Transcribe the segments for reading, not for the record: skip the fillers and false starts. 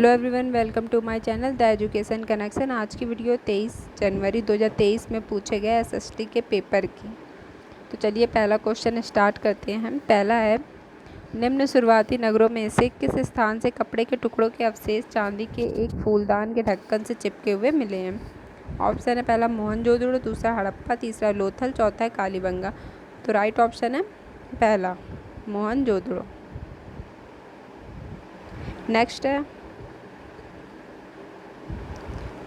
Hello everyone, welcome to my channel the education connection. आज की video 23 जनवरी 2023 में पूछे गए एसएसटी के पेपर की। तो चलिए पहला क्वेश्चन स्टार्ट करते हैं हम। पहला है, निम्न शुरुआती नगरों में से किस स्थान से कपड़े के टुकड़ों के अवशेष चांदी के एक फूलदान के ढक्कन से चिपके हुए मिले हैं? ऑप्शन है पहला मोहनजोदड़ो, दूसरा हड़प्पा, तीसरा लोथल, चौथा है कालीबंगा। तो राइट ऑप्शन है पहला मोहनजोदड़ो। नेक्स्ट है,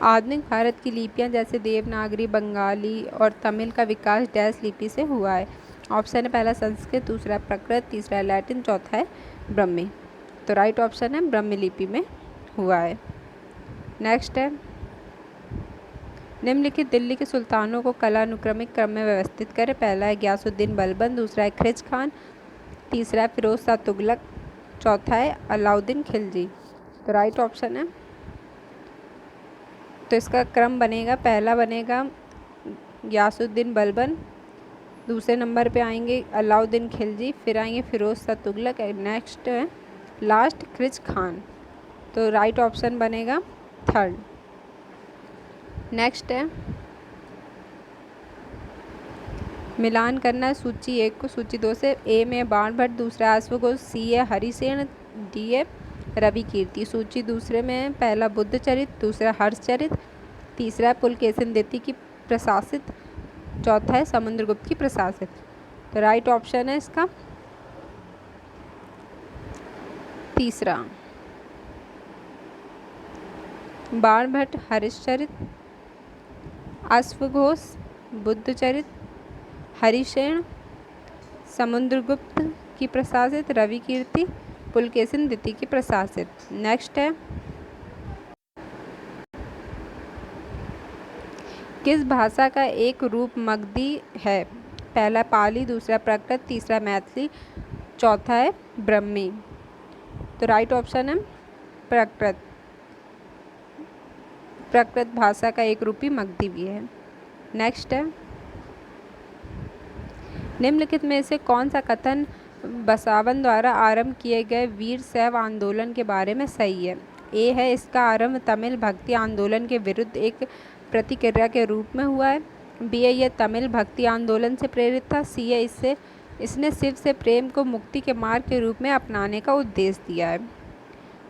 आधुनिक भारत की लिपियां जैसे देवनागरी, बंगाली और तमिल का विकास डैश लिपि से हुआ है? ऑप्शन है पहला संस्कृत, दूसरा प्राकृत, तीसरा लैटिन, चौथा है ब्रह्मी। तो राइट ऑप्शन है ब्रह्मी लिपि में हुआ है। नेक्स्ट है, निम्नलिखित दिल्ली के सुल्तानों को कालानुक्रमिक क्रम में व्यवस्थित करें। पहला है गयासुद्दीन बलबन, दूसरा है खिज खान, तीसरा है फिरोज शाह तुगलक, चौथा है अलाउद्दीन खिलजी। तो राइट ऑप्शन है, तो इसका क्रम बनेगा, पहला बनेगा गयासुद्दीन बलबन, दूसरे नंबर पे आएंगे अलाउद्दीन खिलजी, फिर आएंगे फिरोज शाह तुगलक, नेक्स्ट है लास्ट खिज खान। तो राइट ऑप्शन बनेगा थर्ड। नेक्स्ट है, मिलान करना है सूची 1 को सूची 2 से। ए में बाणभट्ट, दूसरा अश्वघोष, सी है हरिसेन, डी है रवि कीर्ति। सूची दूसरे में है पहला बुद्धचरित, दूसरा हर्षचरित, तीसरा पुलकेशिन द्वितीय की प्रशासित, चौथा है समुद्रगुप्त की प्रशासित। तो राइट ऑप्शन है इसका तीसरा, बाणभट्ट हर्षचरित, अश्वघोष बुद्धचरित, हरिसेन समुद्रगुप्त की प्रशासित, रवि कीर्ति पुलकेशिन द्वितीय की प्रशासित। नेक्स्ट है, किस भाषा का एक रूप मगधी है? पहला पाली, दूसरा प्राकृत, तीसरा मैथिली, चौथा है ब्रह्मी। तो राइट ऑप्शन है प्राकृत। प्राकृत भाषा का एक रूपी मगधी भी है। नेक्स्ट है, निम्नलिखित में से कौन सा कथन बसावन द्वारा आरंभ किए गए वीर शैव आंदोलन के बारे में सही है? ए है इसका आरंभ तमिल भक्ति आंदोलन के विरुद्ध एक प्रतिक्रिया के रूप में हुआ है, बी है यह तमिल भक्ति आंदोलन से प्रेरित था, सी है इसने शिव से प्रेम को मुक्ति के मार्ग के रूप में अपनाने का उद्देश्य दिया है।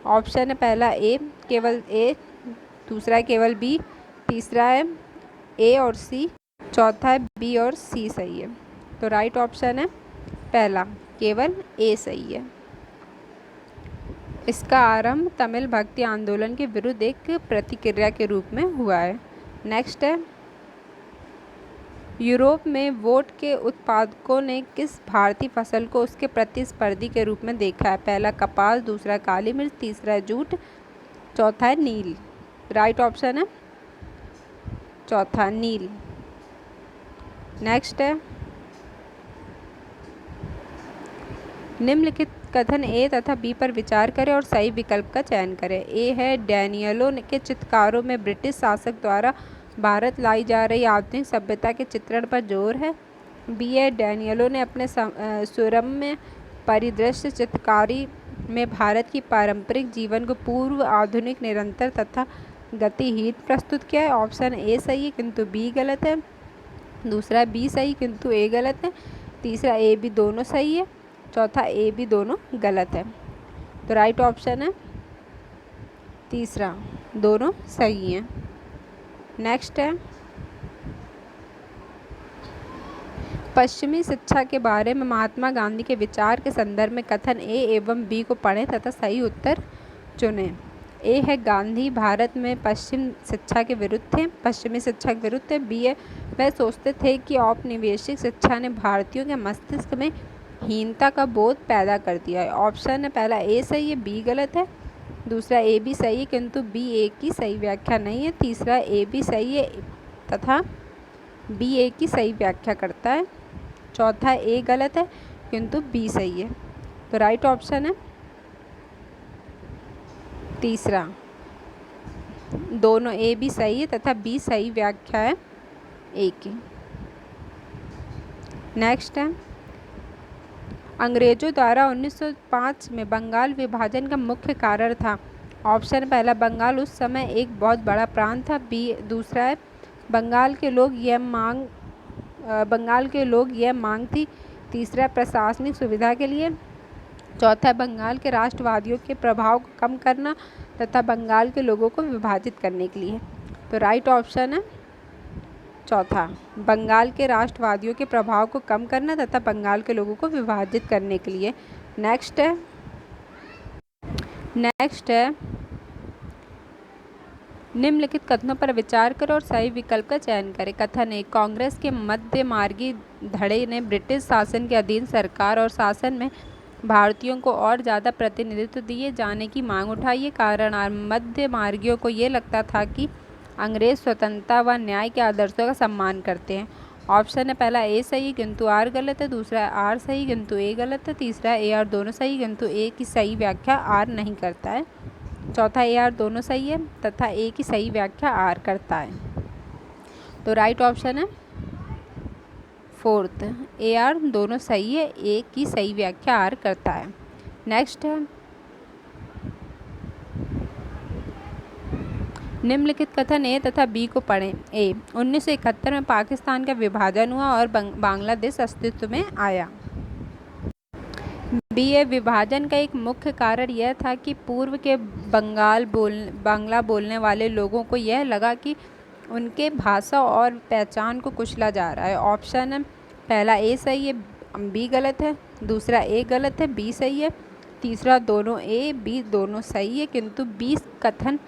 ऑप्शन है पहला ए केवल ए, दूसरा है केवल बी, तीसरा है ए और सी, चौथा है बी और सी सही है। तो राइट ऑप्शन है पहला केवल ए सही है। इसका आरंभ तमिल भक्ति आंदोलन के विरुद्ध एक प्रतिक्रिया के रूप में हुआ है। नेक्स्ट है, यूरोप में वोट के उत्पादकों ने किस भारतीय फसल को उसके प्रतिस्पर्धी के रूप में देखा है? पहला कपास, दूसरा काली मिर्च, तीसरा जूट, चौथा है नील। राइट ऑप्शन है चौथा नील। नेक्स्ट है, निम्नलिखित कथन ए तथा बी पर विचार करें और सही विकल्प का चयन करें। ए है डैनियलो के चित्रकारों में ब्रिटिश शासक द्वारा भारत लाई जा रही आधुनिक सभ्यता के चित्रण पर जोर है, बी है डैनियलो ने अपने सुरम्य परिदृश्य चित्रकारी में भारत की पारंपरिक जीवन को पूर्व आधुनिक निरंतर तथा गतिहीन प्रस्तुत किया है। ऑप्शन ए सही है किंतु बी गलत है, दूसरा बी सही किंतु ए गलत है, तीसरा ए बी दोनों सही है, चौथा ए बी दोनों गलत है। तो राइट ऑप्शन है तीसरा, दोनों सही हैं। नेक्स्ट है, पश्चिमी शिक्षा के बारे में महात्मा गांधी के विचार के संदर्भ में कथन ए एवं बी को पढ़ें तथा सही उत्तर चुनें। ए है गांधी भारत में पश्चिमी शिक्षा के विरुद्ध थे, बी है वह सोचते थे कि औपनिवेशिक शिक्षा ने भारतीयों के मस्तिष्क में हीनता का बोध पैदा कर दिया है। ऑप्शन है पहला ए सही है, बी गलत है, दूसरा ए बी सही है किंतु बी ए की सही व्याख्या नहीं है, तीसरा ए बी सही है तथा बी ए की सही व्याख्या करता है, चौथा ए गलत है किंतु बी सही है। तो राइट ऑप्शन है तीसरा, दोनों ए बी सही है तथा बी सही व्याख्या है ए की। नेक्स्ट है, अंग्रेजों द्वारा 1905 में बंगाल विभाजन का मुख्य कारण था ऑप्शन पहला, बंगाल उस समय एक बहुत बड़ा प्रांत था। बी दूसरा है, बंगाल के लोग यह मांग थी। तीसरा, प्रशासनिक सुविधा के लिए। चौथा है, बंगाल के राष्ट्रवादियों के प्रभाव को कम करना तथा बंगाल के लोगों को विभाजित करने के लिए। तो राइट ऑप्शन है चौथा, बंगाल के राष्ट्रवादियों के प्रभाव को कम करना तथा बंगाल के लोगों को विभाजित करने के लिए। नेक्स्ट है निम्नलिखित कथनों पर विचार करें और सही विकल्प का चयन करें। कथन एक, कांग्रेस के मध्य मार्गी धड़े ने ब्रिटिश शासन के अधीन सरकार और शासन में भारतीयों को और ज़्यादा प्रतिनिधित्व दिए जाने की मांग उठाई है। कारण, मध्य मार्गियों को ये लगता था कि अंग्रेज स्वतंत्रता व न्याय के आदर्शों का सम्मान करते हैं। ऑप्शन है पहला, ए सही किंतु आर गलत है। दूसरा है आर सही किंतु ए गलत है। तीसरा है ए आर दोनों सही किंतु ए की सही व्याख्या आर नहीं करता है। चौथा, ए आर दोनों सही है तथा ए की सही व्याख्या आर करता है। तो राइट ऑप्शन है फोर्थ, ए आर दोनों सही है, ए की सही व्याख्या आर करता है। नेक्स्ट है, निम्नलिखित कथन ए तथा बी को पढ़ें। ए, 1971 में पाकिस्तान का विभाजन हुआ और बांग्लादेश अस्तित्व में आया। बी, ए विभाजन का एक मुख्य कारण यह था कि पूर्व के बांग्ला बोलने वाले लोगों को यह लगा कि उनके भाषा और पहचान को कुचला जा रहा है। ऑप्शन है पहला, ए सही है, बी गलत है। दूसरा, ए गलत है, बी सही है। तीसरा, दोनों ए बी दोनों सही है किंतु बी कथन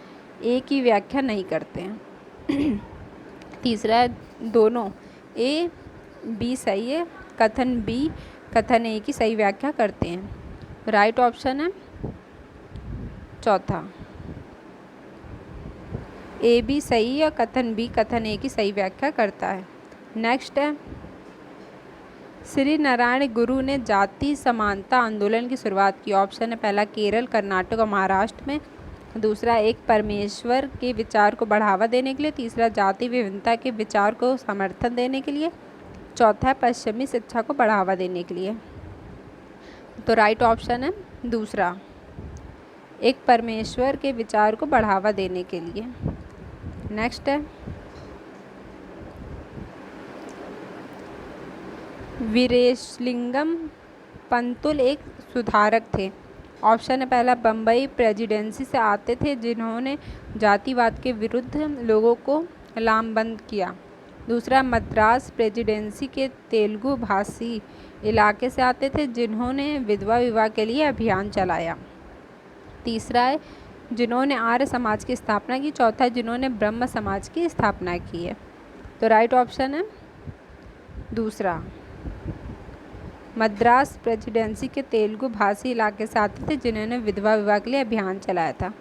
ए की व्याख्या नहीं करते हैं। तीसरा है, दोनों ए बी सही है, कथन बी कथन ए की सही व्याख्या करते हैं। राइट ऑप्शन है चौथा, ए बी सही है, कथन बी कथन ए की सही व्याख्या करता है। नेक्स्ट है, श्री नारायण गुरु ने जाति समानता आंदोलन की शुरुआत की। ऑप्शन है पहला, केरल, कर्नाटक और महाराष्ट्र में। दूसरा, एक परमेश्वर के विचार को बढ़ावा देने के लिए। तीसरा, जाति विभिन्नता के विचार को समर्थन देने के लिए। चौथा है, पश्चिमी शिक्षा को बढ़ावा देने के लिए। तो राइट ऑप्शन है दूसरा, एक परमेश्वर के विचार को बढ़ावा देने के लिए। नेक्स्ट है, वीरेशलिंगम पंतुल एक सुधारक थे। ऑप्शन है पहला, बम्बई प्रेसिडेंसी से आते थे जिन्होंने जातिवाद के विरुद्ध लोगों को लामबंद किया। दूसरा, मद्रास प्रेसिडेंसी के तेलुगु भाषी इलाके से आते थे जिन्होंने विधवा विवाह के लिए अभियान चलाया। तीसरा है, जिन्होंने आर्य समाज की स्थापना की। चौथा, जिन्होंने ब्रह्म समाज की स्थापना की है। तो राइट ऑप्शन है दूसरा, मद्रास प्रेसिडेंसी के तेलुगु भाषी इलाके से आते थे जिन्होंने विधवा विवाह के लिए अभियान चलाया था।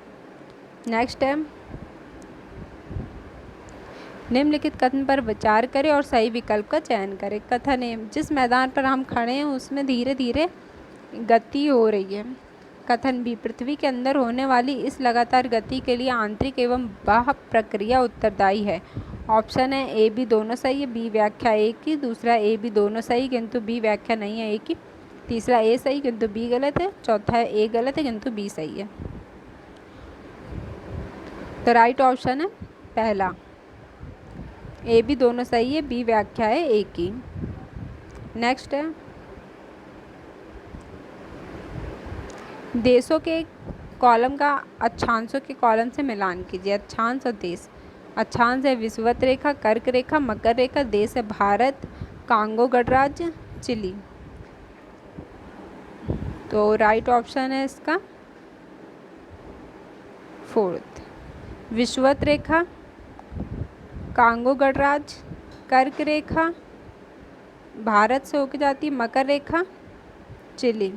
नेक्स्ट है, निम्नलिखित कथन पर विचार करें और सही विकल्प का चयन करें। कथन है, जिस मैदान पर हम खड़े हैं उसमें धीरे धीरे गति हो रही है। कथन बी, पृथ्वी के अंदर होने वाली इस लगातार गति के लिए आंतरिक एवं बाह्य प्रक्रिया उत्तरदायी है। ऑप्शन है ए बी दोनों सही है, बी व्याख्या ए की। दूसरा, ए बी दोनों सही किंतु बी व्याख्या नहीं है ए की। तीसरा, ए सही किंतु बी गलत है। चौथा है, ए गलत है किंतु बी सही है। तो राइट ऑप्शन है पहला, ए बी दोनों सही है, बी व्याख्या है ए की। नेक्स्ट है, देशों के कॉलम का अक्षांशों के कॉलम से मिलान कीजिए। अक्षांश और देश। अक्षांश है विषुवत रेखा, कर्क रेखा, मकर रेखा। देश है भारत, कांगो गणराज्य, चिली। तो राइट ऑप्शन है इसका फोर्थ, विषुवत रेखा, कांगो गणराज्य, कर्क रेखा भारत से होकर जाती है, मकर रेखा चिली।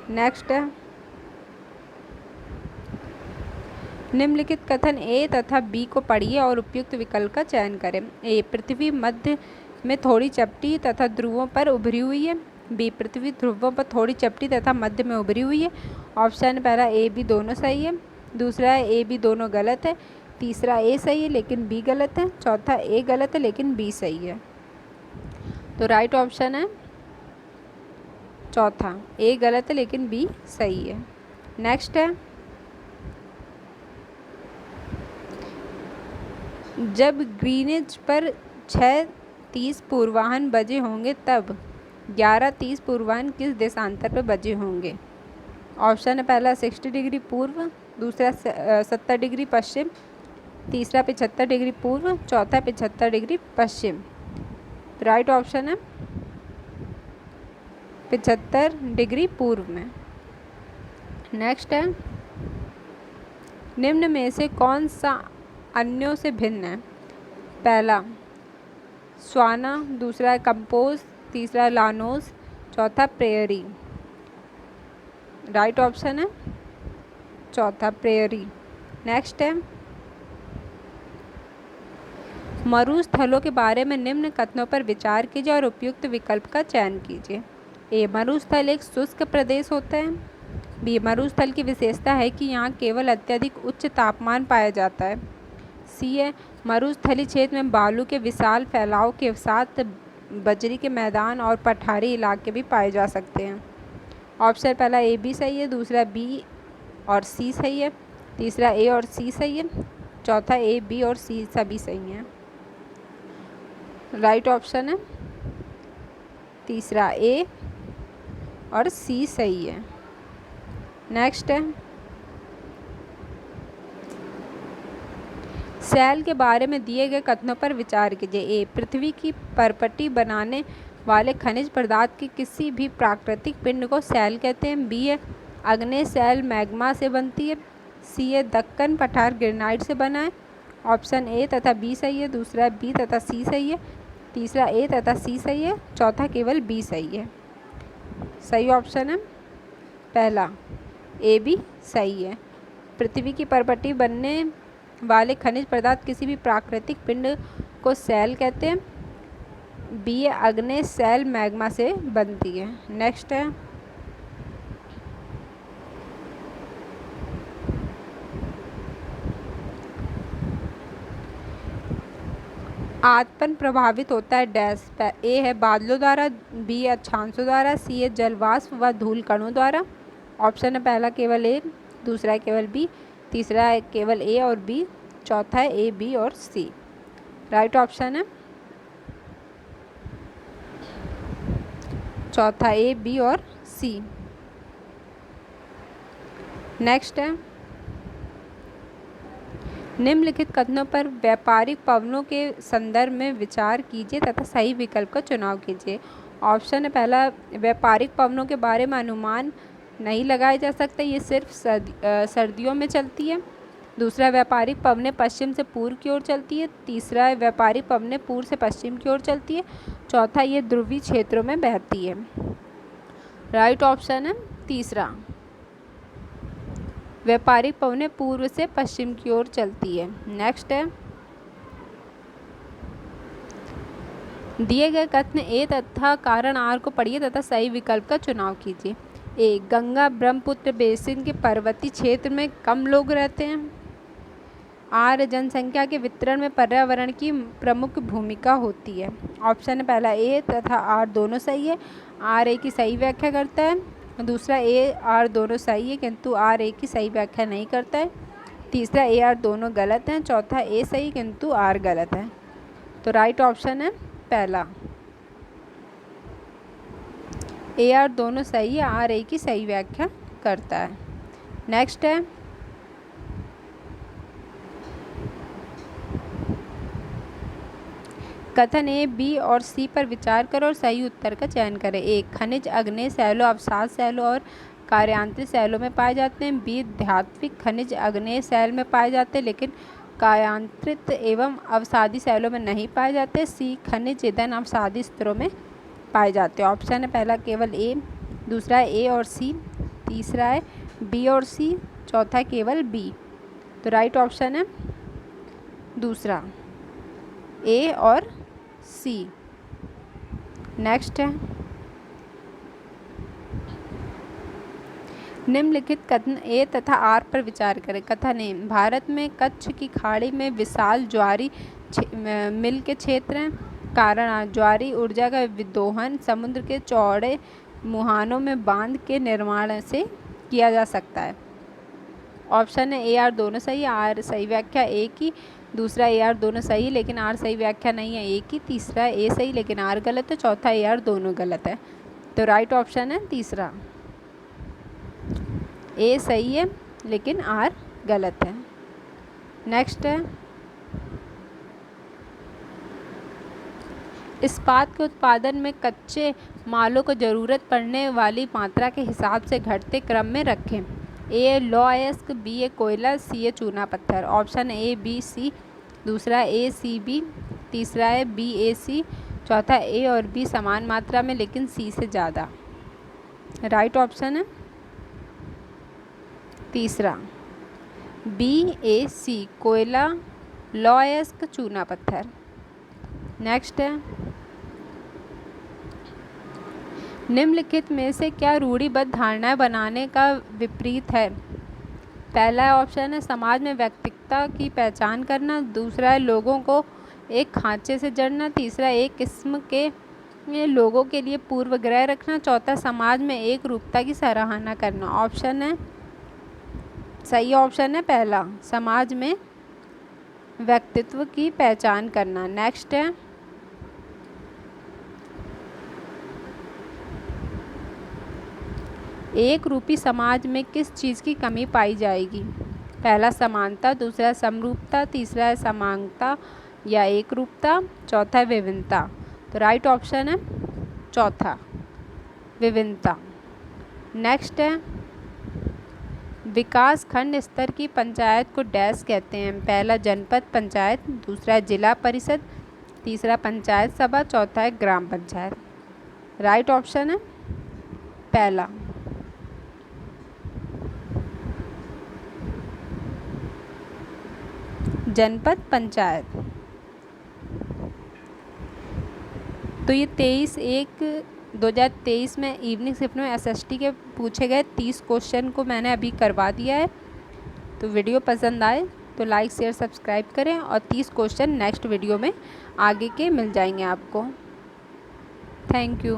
नेक्स्ट है, निम्नलिखित कथन ए तथा बी को पढ़िए और उपयुक्त विकल्प का चयन करें। ए, पृथ्वी मध्य में थोड़ी चपटी तथा ध्रुवों पर उभरी हुई है। बी, पृथ्वी ध्रुवों पर थोड़ी चपटी तथा मध्य में उभरी हुई है। ऑप्शन पहला, ए बी दोनों सही है। दूसरा है, ए बी दोनों गलत है। तीसरा, ए सही है लेकिन बी गलत है। चौथा, ए गलत है लेकिन बी सही है। तो राइट ऑप्शन है चौथा, ए गलत है लेकिन बी सही है। नेक्स्ट है, जब ग्रीनिच पर 6:30 पूर्वाह्न बजे होंगे तब 11:30 पूर्वाह्न किस देशांतर पर बजे होंगे? ऑप्शन है पहला 60 डिग्री पूर्व, दूसरा 70 डिग्री पश्चिम, तीसरा 75 डिग्री पूर्व, चौथा 75 डिग्री पश्चिम। राइट ऑप्शन है 75 डिग्री पूर्व में। नेक्स्ट है, निम्न में से कौन सा अन्यों से भिन्न है? पहला स्वाना, दूसरा कंपोज, तीसरा लानोस, चौथा प्रेयरी। राइट ऑप्शन है चौथा प्रेयरी। नेक्स्ट है, मरुस्थलों के बारे में निम्न कथनों पर विचार कीजिए और उपयुक्त विकल्प का चयन कीजिए। ए, मरुस्थल एक शुष्क प्रदेश होता है। बी, मरुस्थल की विशेषता है कि यहाँ केवल अत्यधिक उच्च तापमान पाया जाता है। सी है, मरुस्थलीय क्षेत्र में बालू के विशाल फैलाव के साथ बजरी के मैदान और पठारी इलाके भी पाए जा सकते हैं। ऑप्शन पहला ए बी सही है, दूसरा बी और सी सही है, तीसरा ए और सी सही है, चौथा ए बी और सी सभी सही हैं। राइट ऑप्शन है तीसरा ए और सी सही है। नेक्स्ट है, शैल के बारे में दिए गए कथनों पर विचार कीजिए। ए, पृथ्वी की परपटी बनाने वाले खनिज पदार्थ के किसी भी प्राकृतिक पिंड को शैल कहते हैं। बी है, आग्नेय शैल मैग्मा से बनती है। सी है, दक्कन पठार ग्रेनाइट से बना है। ऑप्शन ए तथा बी सही है, दूसरा बी तथा सी सही है, तीसरा ए तथा सी सही है, चौथा केवल बी सही है। सही ऑप्शन है पहला ए बी सही है। पृथ्वी की परपटी बनने वाले खनिज पदार्थ किसी भी प्राकृतिक पिंड को शैल कहते हैं। बी आग्नेय शैल मैग्मा से बनती है। नेक्स्ट है, आतपन प्रभावित होता है डैश। ए है बादलों द्वारा, बी है अक्षांशों द्वारा, सी है जलवाष्प व धूल कणों द्वारा। ऑप्शन है पहला केवल ए, दूसरा है केवल बी, तीसरा है केवल ए और बी, चौथा है ए बी और सी। राइट ऑप्शन है चौथा ए बी और सी। नेक्स्ट है, निम्नलिखित कथनों पर व्यापारिक पवनों के संदर्भ में विचार कीजिए तथा सही विकल्प का चुनाव कीजिए। ऑप्शन है पहला, व्यापारिक पवनों के बारे में अनुमान नहीं लगाया जा सकता, ये सिर्फ सर्दियों में चलती है। दूसरा, व्यापारिक पवनें पश्चिम से पूर्व की ओर चलती है। तीसरा, व्यापारिक पवनें पूर्व से पश्चिम की ओर चलती है। चौथा, ये ध्रुवीय क्षेत्रों में बहती है। राइट ऑप्शन है तीसरा, व्यापारिक पवनें पूर्व से पश्चिम की ओर चलती है। नेक्स्ट है, दिए गए कथन ए तथा कारण आर को पढ़िए तथा सही विकल्प का चुनाव कीजिए। ए, गंगा ब्रह्मपुत्र बेसिन के पर्वतीय क्षेत्र में कम लोग रहते हैं। आर, जनसंख्या के वितरण में पर्यावरण की प्रमुख भूमिका होती है। ऑप्शन है पहला ए तथा आर दोनों सही है, आर ए की सही व्याख्या करता है। दूसरा, ए आर दोनों सही है किंतु आर ए की सही व्याख्या नहीं करता है। तीसरा, ए आर दोनों गलत हैं। चौथा, ए सही किंतु आर गलत है। तो राइट ऑप्शन है पहला, ए आर दोनों सही है, आर ए की सही व्याख्या करता है। नेक्स्ट है, कथन ए बी और सी पर विचार करो और सही उत्तर का चयन करें। ए, खनिज अग्नेय शैलों, अवसाद शैलों और कार्यांतरित शैलों में पाए जाते हैं। बी, धात्विक खनिज अग्नेय शैल में पाए जाते हैं लेकिन कार्यांतरित एवं अवसादी शैलों में नहीं पाए जाते। सी, खनिज ईंधन अवसादी स्तरों में पाए जाते हैं। ऑप्शन है पहला केवल ए, दूसरा है ए और सी, तीसरा है बी और सी, चौथा केवल बी। तो राइट ऑप्शन है दूसरा, ए और सी। नेक्स्ट है, निम्नलिखित कथन ए तथा आर पर विचार करें। कथन ए, भारत में कच्छ की खाड़ी में विशाल ज्वारी मिल के क्षेत्र हैं। कारण, ज्वारी ऊर्जा का विदोहन समुद्र के चौड़े मुहानों में बांध के निर्माण से किया जा सकता है। ऑप्शन है ए आर दोनों सही, आर सही व्याख्या ए की दूसरा ए आर दोनों सही लेकिन आर सही व्याख्या नहीं है ए की। तीसरा ए सही लेकिन आर गलत है। चौथा ए आर दोनों गलत है। तो राइट ऑप्शन है तीसरा, ए सही है लेकिन आर गलत है। नेक्स्ट है, इस्पात के उत्पादन में कच्चे मालों को ज़रूरत पड़ने वाली मात्रा के हिसाब से घटते क्रम में रखें। ए लौह अयस्क, बी ए कोयला, सी ए चूना पत्थर। ऑप्शन ए बी सी, दूसरा ए सी बी, तीसरा है बी ए सी, चौथा ए और बी समान मात्रा में लेकिन सी से ज़्यादा। राइट ऑप्शन है तीसरा, बी ए सी, कोयला, लौह अयस्क, चूना पत्थर। नेक्स्ट है, निम्नलिखित में से क्या रूढ़िबद्ध धारणाएं बनाने का विपरीत है? पहला ऑप्शन है समाज में व्यक्तित्व की पहचान करना, दूसरा है लोगों को एक खांचे से जड़ना, तीसरा एक किस्म के लोगों के लिए पूर्वग्रह रखना, चौथा समाज में एक रूपता की सराहना करना। ऑप्शन है सही ऑप्शन है पहला, समाज में व्यक्तित्व की पहचान करना। नेक्स्ट है, एक रूपी समाज में किस चीज़ की कमी पाई जाएगी? पहला समानता, दूसरा समरूपता, तीसरा है समानता या एक रूपता, चौथा है विभिन्नता। तो राइट ऑप्शन है चौथा, विभिन्नता। नेक्स्ट है, विकास खंड स्तर की पंचायत को डैश कहते हैं? पहला जनपद पंचायत, दूसरा जिला परिषद, तीसरा पंचायत सभा, चौथा है ग्राम पंचायत। राइट ऑप्शन है पहला, जनपद पंचायत। तो ये 23/1/2023 में इवनिंग शिफ्ट में एसएसटी के पूछे गए 30 क्वेश्चन को मैंने अभी करवा दिया है। तो वीडियो पसंद आए तो लाइक शेयर सब्सक्राइब करें और 30 क्वेश्चन नेक्स्ट वीडियो में आगे के मिल जाएंगे आपको। Thank you.